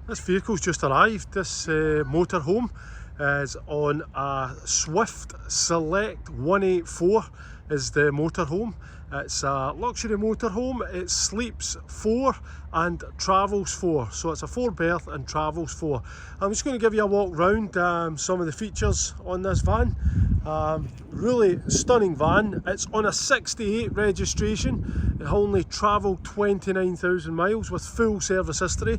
This vehicle's just arrived. This motorhome is on a Swift Select 184 is the motorhome. It's a luxury motorhome. It sleeps 4 and travels 4, so it's a 4-berth and travels 4. I'm just going to give you a walk round some of the features on this van. Really stunning van. It's on a 68 registration. It only travelled 29,000 miles with full service history.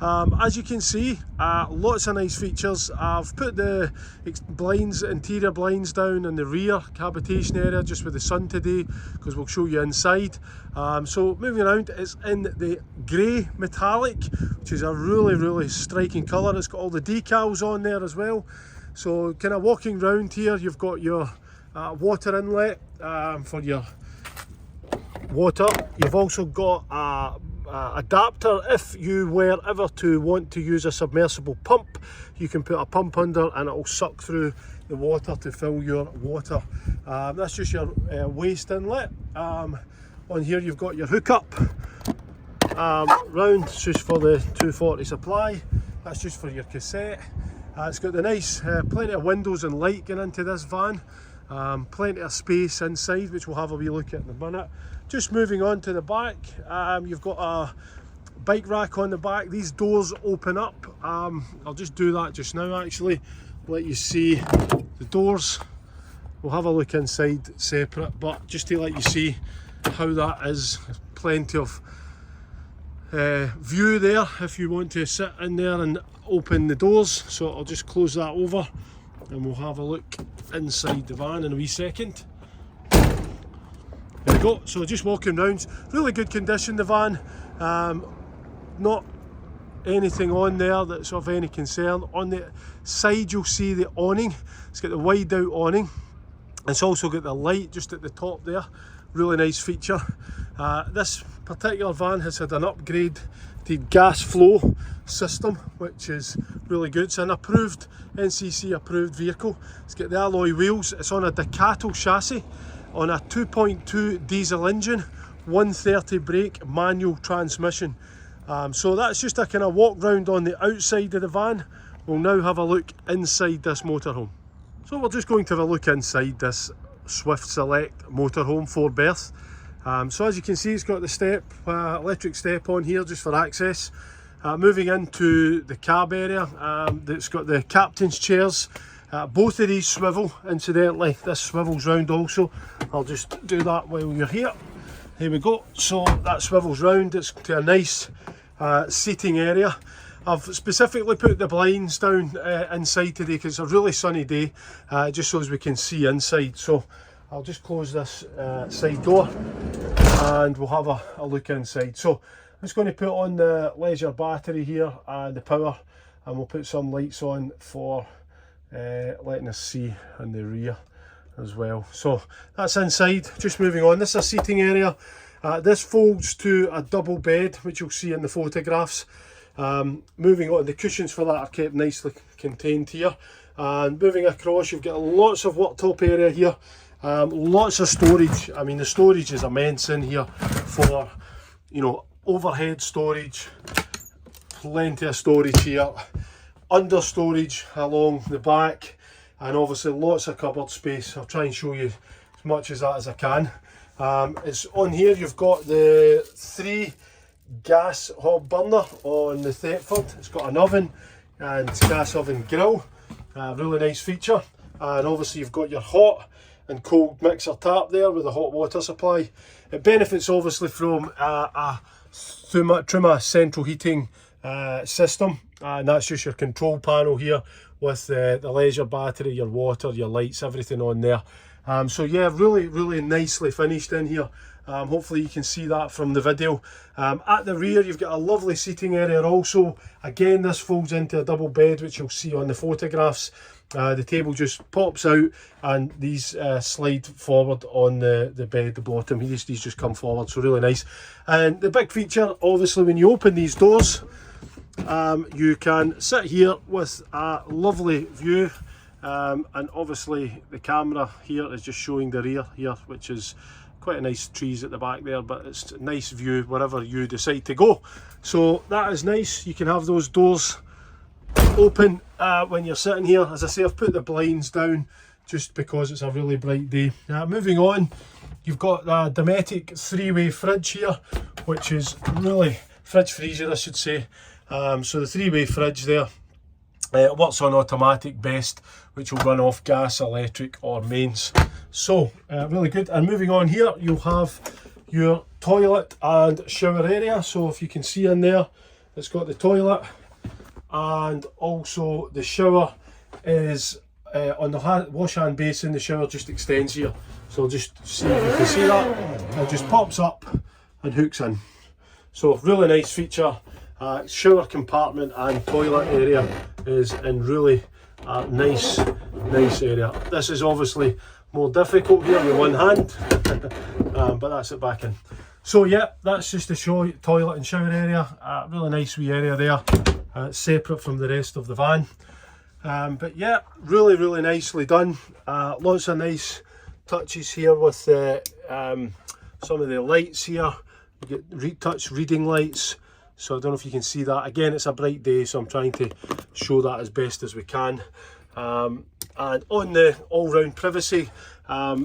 As you can see, lots of nice features. I've put the interior blinds down in the rear habitation area just with the sun today, because we'll show you inside. So moving around, it's in the grey metallic, which is a really striking colour. It's got all the decals on there as well. So kind of walking round here, you've got your water inlet for your water. You've also got a adapter. If you were ever to want to use a submersible pump, you can put a pump under and it will suck through the water to fill your water. That's just your waste inlet. On here you've got your hookup round, just for the 240 supply. That's just for your cassette. It's got the nice plenty of windows and light going into this van. Plenty of space inside, which we'll have a wee look at in a minute. Just moving on to the back, you've got a bike rack on the back. These doors open up. I'll just do that just now, actually, let you see the doors. We'll have a look inside separate, but just to let you see how that is. There's plenty of view there if you want to sit in there and open the doors. So I'll just close that over and we'll have a look inside the van in a wee second. There we go. So just walking around, really good condition, the van. Not anything on there that's of any concern. On the side you'll see the awning. It's got the wide out awning. It's also got the light just at the top there. Really nice feature. This particular van has had an upgrade to gas flow system, which is really good. It's an approved NCC approved vehicle. It's got the alloy wheels. It's on a Ducato chassis on a 2.2 diesel engine, 130 brake, manual transmission. So that's just a kind of walk round on the outside of the van. We'll now have a look inside this motorhome. So we're just going to have a look inside this Swift Select motorhome, 4-berth. So as you can see, it's got the step, electric step on here just for access. Moving into the cab area, it's got the captain's chairs. Both of these swivel, incidentally. This swivels round also. I'll just do that while you're here. Here we go. So that swivels round. It's to a nice seating area. I've specifically put the blinds down inside today because it's a really sunny day, just so as we can see inside. So I'll just close this side door and we'll have a look inside. So I'm just going to put on the leisure battery here and the power, and we'll put some lights on for letting us see in the rear as well. So that's inside. Just moving on, this is a seating area. This folds to a double bed, which you'll see in the photographs. Moving on, the cushions for that are kept nicely contained here, and moving across you've got lots of worktop area here, lots of storage. I mean, the storage is immense in here for, you know, overhead storage, plenty of storage here, under storage along the back, and obviously lots of cupboard space. I'll try and show you as much as that as I can. It's on here, you've got the 3 gas hob burner on the Thetford. It's got an oven and gas oven grill. Really nice feature. And obviously you've got your hot and cold mixer tap there with a hot water supply. It benefits obviously from a Truma central heating system, and that's just your control panel here with the leisure battery, your water, your lights, everything on there. So yeah, really nicely finished in here. Hopefully you can see that from the video. At the rear you've got a lovely seating area also. Again, this folds into a double bed, which you'll see on the photographs. The table just pops out and these slide forward on the bed, the bottom. These just come forward, so really nice. And the big feature, obviously, when you open these doors, you can sit here with a lovely view. And obviously the camera here is just showing the rear here, which is quite a nice trees at the back there, but it's a nice view wherever you decide to go. So that is nice. You can have those doors open when you're sitting here. As I say, I've put the blinds down just because it's a really bright day. Moving on, you've got the Dometic 3-way fridge here, which is really fridge freezer, I should say. So the 3-way fridge there, it works on automatic best, which will run off gas, electric or mains. So really good. And moving on here, you'll have your toilet and shower area. So if you can see in there, it's got the toilet, and also the shower is on the wash hand basin. The shower just extends here, so I'll just see if you can see that. It just pops up and hooks in. So really nice feature. Shower compartment and toilet area is in really nice area. This is obviously more difficult here with one hand, but that's it back in. So yeah, that's just the toilet and shower area. Really nice wee area there, separate from the rest of the van. But yeah, really nicely done. Lots of nice touches here with some of the lights here. You get touch reading lights, so I don't know if you can see that. Again, it's a bright day, so I'm trying to show that as best as we can. And on the all-round privacy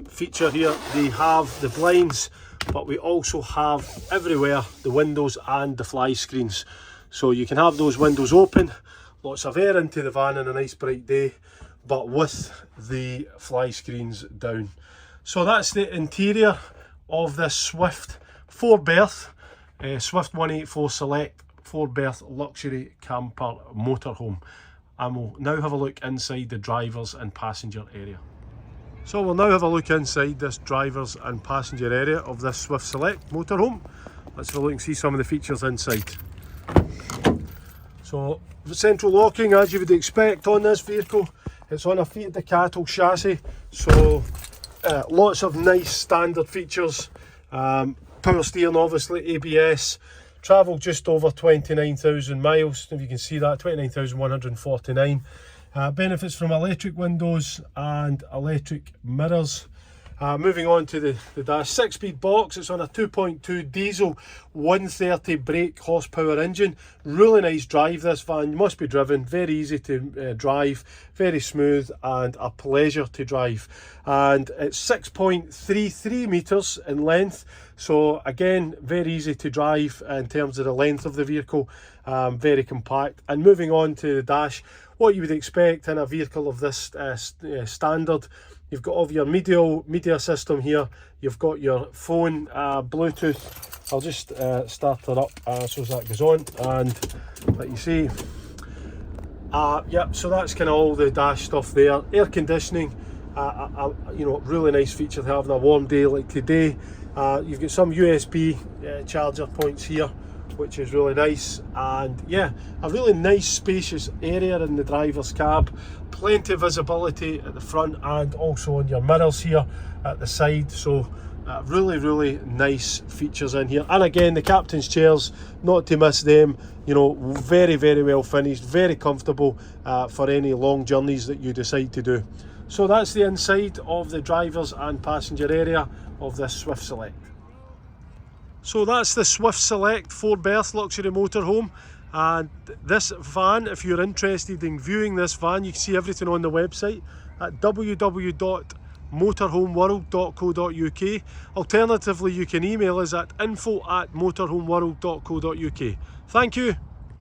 feature here, they have the blinds, but we also have everywhere the windows and the fly screens. So you can have those windows open, lots of air into the van on a nice bright day, but with the fly screens down. So that's the interior of this Swift 4-berth, Swift 184 Select 4-berth luxury camper motorhome. And we'll now have a look inside the drivers and passenger area. So we'll now have a look inside this drivers and passenger area of this Swift Select motorhome. Let's have a look and see some of the features inside. So central locking, as you would expect on this vehicle. It's on a Fiat Ducato chassis, so lots of nice standard features. Power steering, obviously, ABS. Travelled just over 29,000 miles, if you can see that, 29,149. Benefits from electric windows and electric mirrors. Moving on to the dash, 6-speed box. It's on a 2.2 diesel 130 brake horsepower engine. Really nice drive, this van. Must be driven, very easy to drive, very smooth and a pleasure to drive. And it's 6.33 metres in length, so again very easy to drive in terms of the length of the vehicle, very compact. And moving on to the dash, what you would expect in a vehicle of this standard. You've got all of your media system here. You've got your phone, Bluetooth. I'll just start it up so that goes on, and let you see. Yep, so that's kind of all the dash stuff there. Air conditioning, you know, really nice feature to have on a warm day like today. You've got some USB charger points here, which is really nice. And yeah, a really nice spacious area in the driver's cab. Plenty of visibility at the front and also on your mirrors here at the side. So really nice features in here. And again, the captain's chairs, not to miss them, you know, very well finished, very comfortable for any long journeys that you decide to do. So that's the inside of the drivers and passenger area of this Swift Select. So that's the Swift Select 4-berth luxury motorhome. And this van, if you're interested in viewing this van, you can see everything on the website at www.motorhomeworld.co.uk. Alternatively, you can email us at info@motorhomeworld.co.uk. Thank you.